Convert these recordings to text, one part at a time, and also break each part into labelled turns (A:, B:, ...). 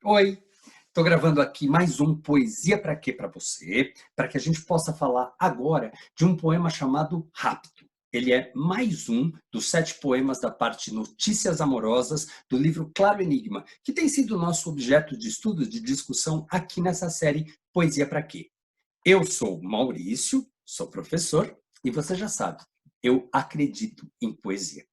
A: Oi, estou gravando aqui mais um Poesia para quê para você, para que a gente possa falar agora de um poema chamado Rapto. Ele é mais um dos 7 poemas da parte Notícias Amorosas do livro Claro Enigma, que tem sido nosso objeto de estudo, de discussão aqui nessa série Poesia para quê. Eu sou Maurício, sou professor, e você já sabe, eu acredito em poesia.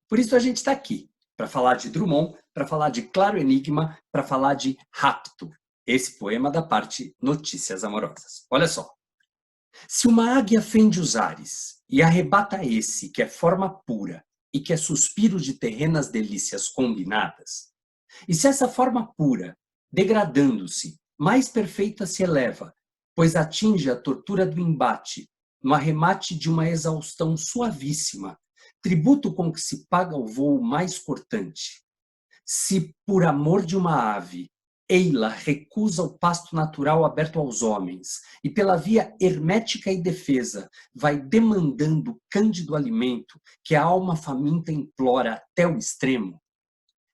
A: Por isso a gente está aqui, para falar de Drummond, para falar de Claro Enigma, para falar de Rapto, esse poema da parte Notícias Amorosas. Olha só. Se uma águia fende os ares e arrebata esse que é forma pura e que é suspiro de terrenas delícias combinadas, e se essa forma pura, degradando-se, mais perfeita se eleva, pois atinge a tortura do embate, no arremate de uma exaustão suavíssima, tributo com que se paga o voo mais cortante. Se, por amor de uma ave, ei-la recusa o pasto natural aberto aos homens, e pela via hermética e defesa vai demandando cândido alimento que a alma faminta implora até o extremo,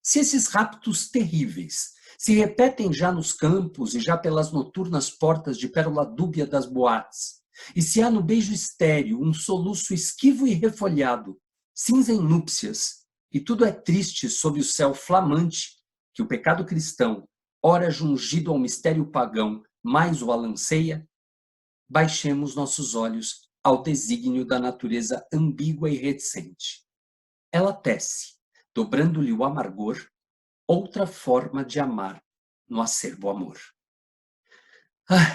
A: se esses raptos terríveis se repetem já nos campos e já pelas noturnas portas de pérola dúbia das boates, e se há no beijo estéril um soluço esquivo e refolhado, cinza em núpcias, e tudo é triste sob o céu flamante, que o pecado cristão, ora jungido ao mistério pagão, mais o alanceia, baixemos nossos olhos ao desígnio da natureza ambígua e reticente. Ela tece, dobrando-lhe o amargor, outra forma de amar no acerbo amor.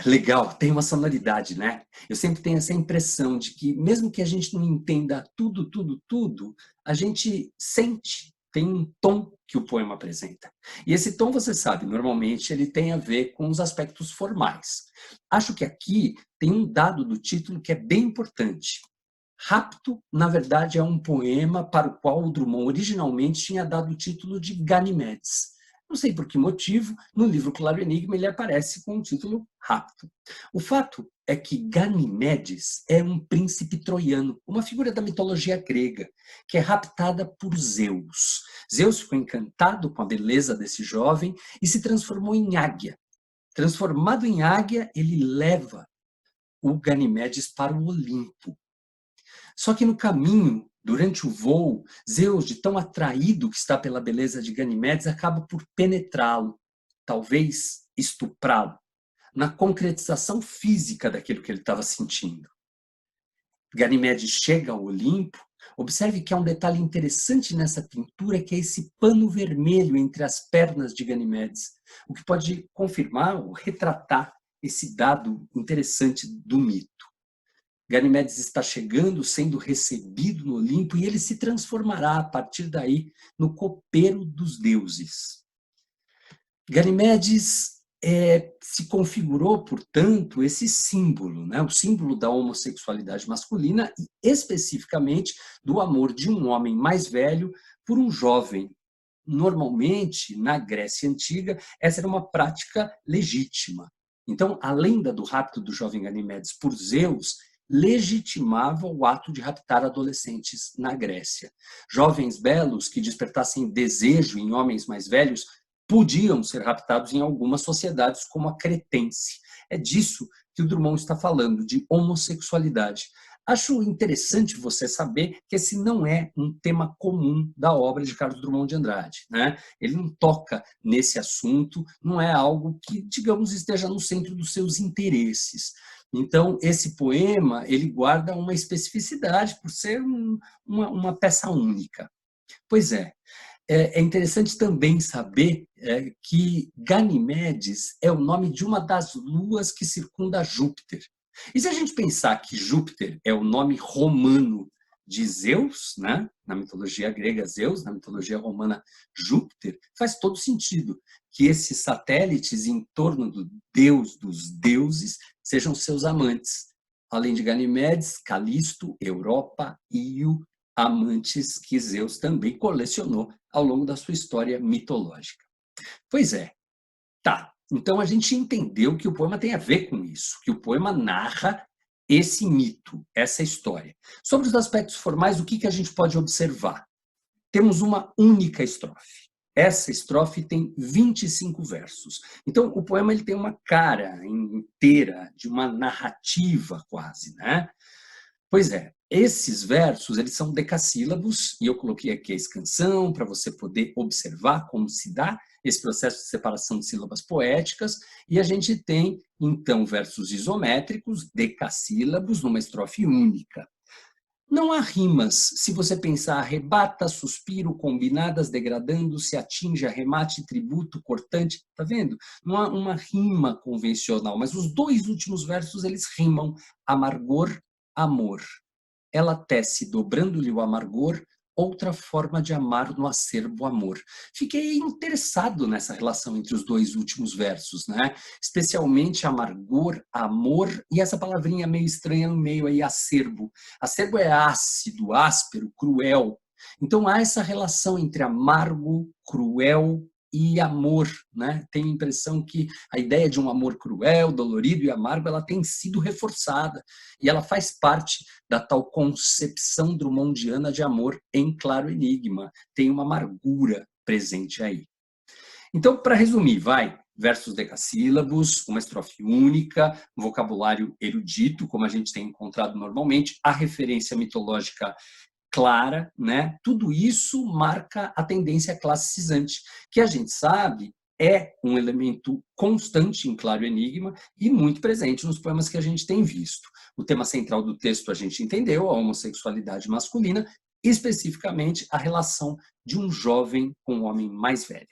A: Legal, tem uma sonoridade, né? Eu sempre tenho essa impressão de que, mesmo que a gente não entenda tudo, a gente sente, tem um tom que o poema apresenta. E esse tom, você sabe, normalmente ele tem a ver com os aspectos formais. Acho que aqui tem um dado do título que é bem importante. Rapto, na verdade, é um poema para o qual o Drummond originalmente tinha dado o título de Ganimedes. Não sei por que motivo, no livro Claro Enigma ele aparece com o título Rapto. O fato é que Ganimedes é um príncipe troiano, uma figura da mitologia grega, que é raptada por Zeus. Zeus ficou encantado com a beleza desse jovem e se transformou em águia. Transformado em águia, ele leva o Ganimedes para o Olimpo. Só que no caminho, durante o voo, Zeus, de tão atraído que está pela beleza de Ganimedes, acaba por penetrá-lo, talvez estuprá-lo, na concretização física daquilo que ele estava sentindo. Ganimedes chega ao Olimpo. Observe que há um detalhe interessante nessa pintura, que é esse pano vermelho entre as pernas de Ganimedes, o que pode confirmar ou retratar esse dado interessante do mito. Ganimedes está chegando, sendo recebido no Olimpo, e ele se transformará, a partir daí, no copeiro dos deuses. Ganimedes se configurou, portanto, esse símbolo, né? O símbolo da homossexualidade masculina e, especificamente, do amor de um homem mais velho por um jovem. Normalmente, na Grécia Antiga, essa era uma prática legítima. Então, a lenda do rapto do jovem Ganimedes por Zeus legitimava o ato de raptar adolescentes na Grécia. Jovens belos que despertassem desejo em homens mais velhos podiam ser raptados em algumas sociedades, como a cretense. É disso que o Drummond está falando, de homossexualidade. Acho interessante você saber que esse não é um tema comum da obra de Carlos Drummond de Andrade, né? Ele não toca nesse assunto, não é algo que, digamos, esteja no centro dos seus interesses. Então, esse poema, ele guarda uma especificidade por ser uma peça única. Pois é interessante também saber que Ganimedes é o nome de uma das luas que circunda Júpiter. E se a gente pensar que Júpiter é o nome romano de Zeus, né? Na mitologia grega Zeus, na mitologia romana Júpiter, faz todo sentido que esses satélites em torno do deus dos deuses sejam seus amantes. Além de Ganimedes, Calisto, Europa, Io, amantes que Zeus também colecionou ao longo da sua história mitológica. Pois é, tá. Então a gente entendeu que o poema tem a ver com isso, que o poema narra esse mito, essa história. Sobre os aspectos formais, o que a gente pode observar? Temos uma única estrofe. Essa estrofe tem 25 versos. Então, o poema ele tem uma cara inteira de uma narrativa quase, né? Pois é, esses versos, eles são decassílabos, e eu coloquei aqui a escansão para você poder observar como se dá esse processo de separação de sílabas poéticas, e a gente tem, então, versos isométricos, decassílabos, numa estrofe única. Não há rimas, se você pensar arrebata, suspiro, combinadas, degradando-se, atinge, arremate, tributo, cortante, tá vendo? Não há uma rima convencional, mas os dois últimos versos eles rimam, amargor, amor. Ela tece, dobrando-lhe o amargor, outra forma de amar no acerbo amor. Fiquei interessado nessa relação entre os dois últimos versos, né? Especialmente amargor, amor e essa palavrinha meio estranha no meio aí, acerbo. Acerbo é ácido, áspero, cruel. Então há essa relação entre amargo, cruel e amor, né? Tenho a impressão que a ideia de um amor cruel, dolorido e amargo, ela tem sido reforçada e ela faz parte da tal concepção drummondiana de amor em claro enigma. Tem uma amargura presente aí. Então, para resumir, vai, versos decassílabos, uma estrofe única, um vocabulário erudito, como a gente tem encontrado normalmente, a referência mitológica clara, né? Tudo isso marca a tendência classicizante, que a gente sabe é um elemento constante em Claro Enigma e muito presente nos poemas que a gente tem visto. O tema central do texto a gente entendeu, a homossexualidade masculina, especificamente a relação de um jovem com um homem mais velho.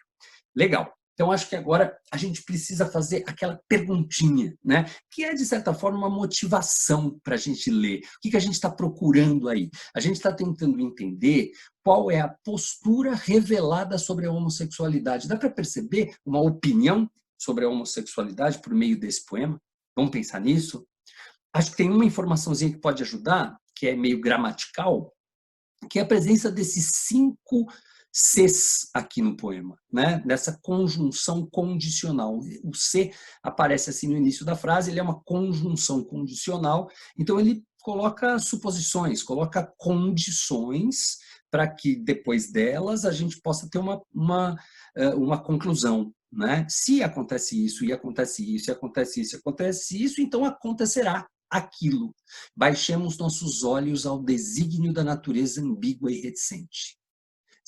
A: Legal. Então, acho que agora a gente precisa fazer aquela perguntinha, né? Que é, de certa forma, uma motivação para a gente ler. O que a gente está procurando aí? A gente está tentando entender qual é a postura revelada sobre a homossexualidade. Dá para perceber uma opinião sobre a homossexualidade por meio desse poema? Vamos pensar nisso? Acho que tem uma informaçãozinha que pode ajudar, que é meio gramatical, que é a presença desses 5 Cs aqui no poema, né? Dessa conjunção condicional. O C aparece assim no início da frase, ele é uma conjunção condicional, então ele coloca suposições, coloca condições para que depois delas a gente possa ter uma conclusão. Né? Se acontece isso, e acontece isso, e acontece isso, e acontece isso, então acontecerá aquilo. Baixemos nossos olhos ao desígnio da natureza ambígua e reticente.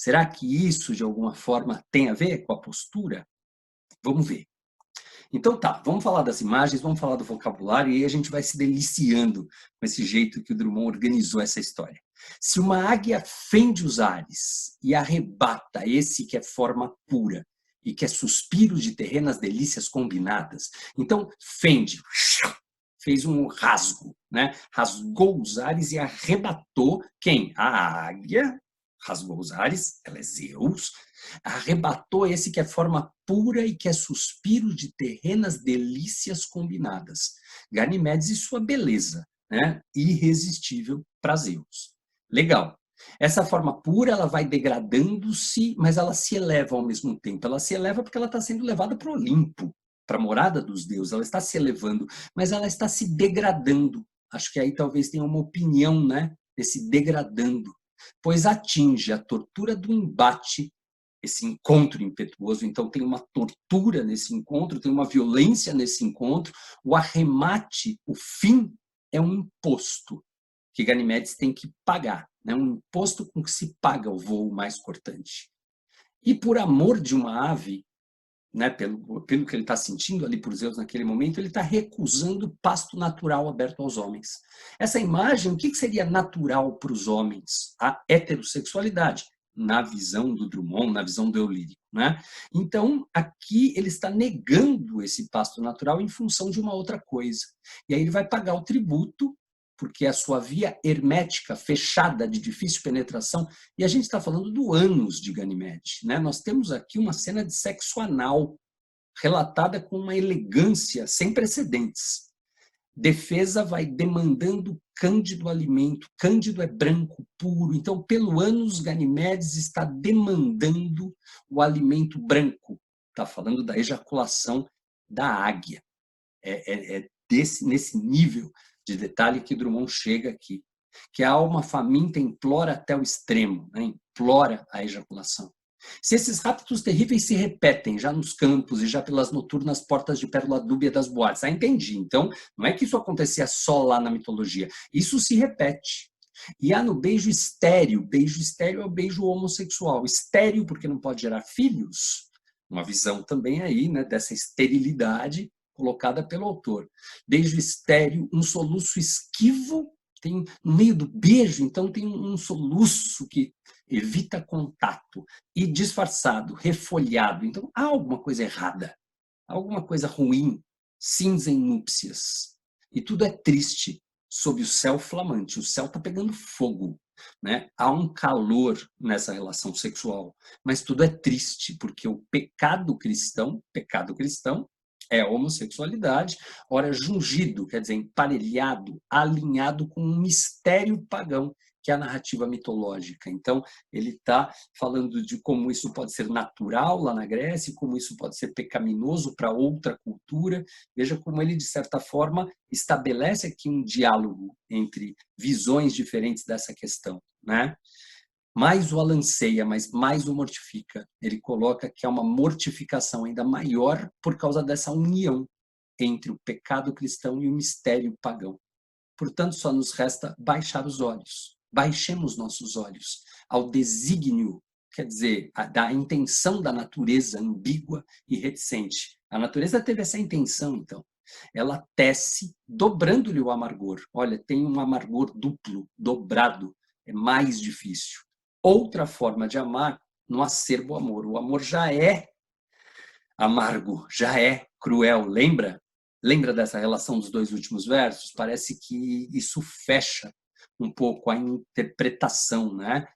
A: Será que isso, de alguma forma, tem a ver com a postura? Vamos ver. Então tá, vamos falar das imagens, vamos falar do vocabulário, e aí a gente vai se deliciando com esse jeito que o Drummond organizou essa história. Se uma águia fende os ares e arrebata esse que é forma pura, e que é suspiro de terrenas delícias combinadas, então fende, fez um rasgo, né? Rasgou os ares e arrebatou quem? A águia, rasgou os ares, ela é Zeus, arrebatou esse que é forma pura e que é suspiro de terrenas delícias combinadas. Ganimedes e sua beleza, né? Irresistível para Zeus. Legal. Essa forma pura, ela vai degradando-se, mas ela se eleva ao mesmo tempo. Ela se eleva porque ela está sendo levada para o Olimpo, para a morada dos deuses. Ela está se elevando, mas ela está se degradando. Acho que aí talvez tenha uma opinião, né? Desse degradando. Pois atinge a tortura do embate, esse encontro impetuoso. Então tem uma tortura nesse encontro, tem uma violência nesse encontro. O arremate, o fim, é um imposto que Ganimedes tem que pagar, né? Um imposto com que se paga o voo mais cortante. E por amor de uma ave, né, pelo que ele está sentindo ali por Zeus naquele momento, ele está recusando o pasto natural aberto aos homens. Essa imagem, o que seria natural para os homens? A heterossexualidade, na visão do Drummond, na visão do eu lírico. Né? Então, aqui ele está negando esse pasto natural em função de uma outra coisa. E aí ele vai pagar o tributo, porque a sua via hermética, fechada, de difícil penetração, e a gente está falando do ânus de Ganymede. Né? Nós temos aqui uma cena de sexo anal, relatada com uma elegância sem precedentes. Defesa vai demandando cândido alimento, cândido é branco, puro, então pelo ânus Ganimedes está demandando o alimento branco, está falando da ejaculação da águia. Nesse nível de detalhe que Drummond chega aqui, que a alma faminta implora até o extremo, né? Implora a ejaculação. Se esses raptos terríveis se repetem já nos campos e já pelas noturnas portas de pérola dúbia das boates, entendi. Então, não é que isso acontecia só lá na mitologia, isso se repete. E há no beijo estéreo é o beijo homossexual. Estéreo porque não pode gerar filhos, uma visão também aí, né, dessa esterilidade colocada pelo autor. Beijo estéreo, um soluço esquivo, tem no meio do beijo, então tem um soluço que evita contato, e disfarçado, refolhado. Então há alguma coisa errada, alguma coisa ruim, cinza em núpcias. E tudo é triste, sob o céu flamante. O céu está pegando fogo, né? Há um calor nessa relação sexual, mas tudo é triste, porque o pecado cristão é a homossexualidade, ora jungido, quer dizer, emparelhado, alinhado com um mistério pagão, que é a narrativa mitológica. Então, ele está falando de como isso pode ser natural lá na Grécia, como isso pode ser pecaminoso para outra cultura. Veja como ele, de certa forma, estabelece aqui um diálogo entre visões diferentes dessa questão, né? Mais o alanceia, mas mais o mortifica. Ele coloca que é uma mortificação ainda maior por causa dessa união entre o pecado cristão e o mistério pagão. Portanto, só nos resta baixar os olhos. Baixemos nossos olhos ao desígnio, quer dizer, da intenção da natureza ambígua e reticente. A natureza teve essa intenção, então. Ela tece, dobrando-lhe o amargor. Olha, tem um amargor duplo, dobrado, é mais difícil. Outra forma de amar no acerbo amor. O amor já é amargo, já é cruel, lembra? Lembra dessa relação dos dois últimos versos? Parece que isso fecha um pouco a interpretação, né?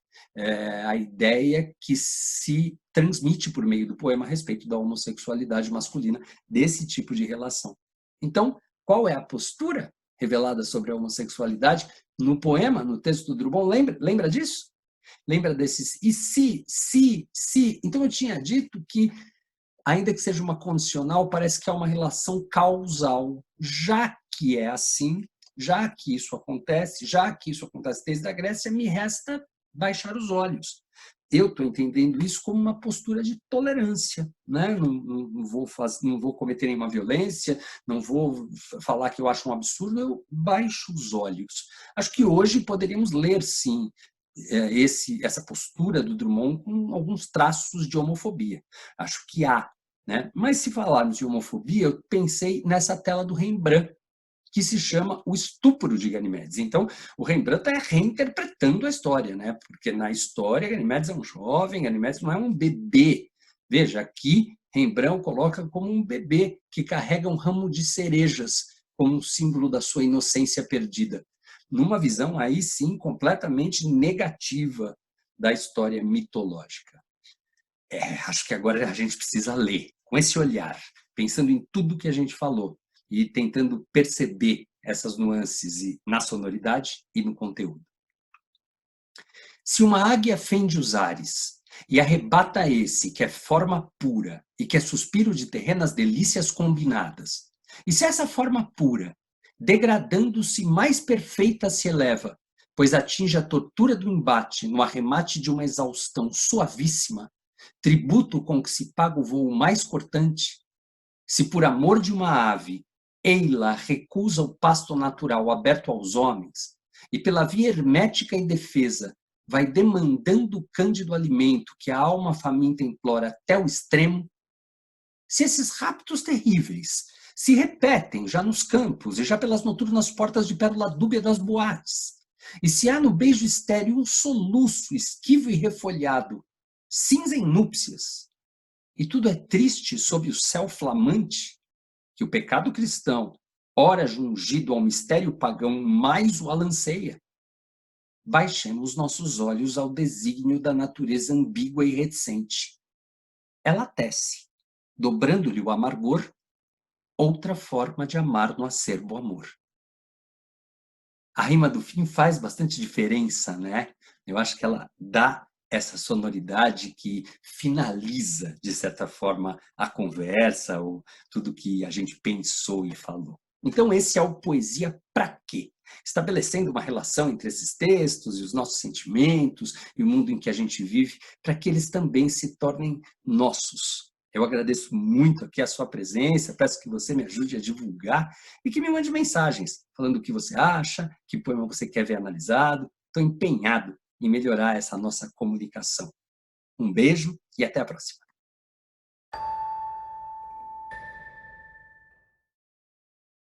A: A ideia que se transmite por meio do poema a respeito da homossexualidade masculina, desse tipo de relação. Então, qual é a postura revelada sobre a homossexualidade no poema, no texto do Drummond? Lembra disso? Lembra desses e se? Então, eu tinha dito que ainda que seja uma condicional, parece que é uma relação causal. Já que é assim, já que isso acontece desde a Grécia, me resta baixar os olhos. Eu estou entendendo isso como uma postura de tolerância, né? Não vou cometer nenhuma violência, não vou falar que eu acho um absurdo, eu baixo os olhos. Acho que hoje poderíamos ler, sim, essa postura do Drummond com alguns traços de homofobia. Acho que há, né? Mas se falarmos de homofobia, eu pensei nessa tela do Rembrandt, que se chama O Estupro de Ganimedes. Então, o Rembrandt está reinterpretando a história, né? Porque na história, Ganimedes é um jovem, Ganimedes não é um bebê. Veja, aqui, Rembrandt coloca como um bebê que carrega um ramo de cerejas como um símbolo da sua inocência perdida, numa visão aí sim completamente negativa da história mitológica. Acho que agora a gente precisa ler com esse olhar, pensando em tudo que a gente falou e tentando perceber essas nuances na sonoridade e no conteúdo. Se uma águia fende os ares e arrebata esse que é forma pura e que é suspiro de terrenas delícias combinadas, e se essa forma pura, degradando-se mais perfeita, se eleva, pois atinge a tortura do embate no arremate de uma exaustão suavíssima, tributo com que se paga o voo mais cortante, se por amor de uma ave, ei-la recusa o pasto natural aberto aos homens, e pela via hermética e defesa vai demandando o cândido alimento que a alma faminta implora até o extremo, se esses raptos terríveis se repetem já nos campos e já pelas noturnas portas de pérola dúbia das boates, e se há no beijo estéreo um soluço esquivo e refolhado, cinza em núpcias, e tudo é triste sob o céu flamante, que o pecado cristão, ora jungido ao mistério pagão, mais o alanceia. Baixemos nossos olhos ao desígnio da natureza ambígua e reticente. Ela tece, dobrando-lhe o amargor, outra forma de amar no acerbo amor. A rima do fim faz bastante diferença, né? Eu acho que ela dá essa sonoridade que finaliza, de certa forma, a conversa ou tudo que a gente pensou e falou. Então esse é o Poesia Pra Quê? Estabelecendo uma relação entre esses textos e os nossos sentimentos e o mundo em que a gente vive, para que eles também se tornem nossos. Eu agradeço muito aqui a sua presença, peço que você me ajude a divulgar e que me mande mensagens falando o que você acha, que poema você quer ver analisado. Estou empenhado em melhorar essa nossa comunicação. Um beijo e até a próxima.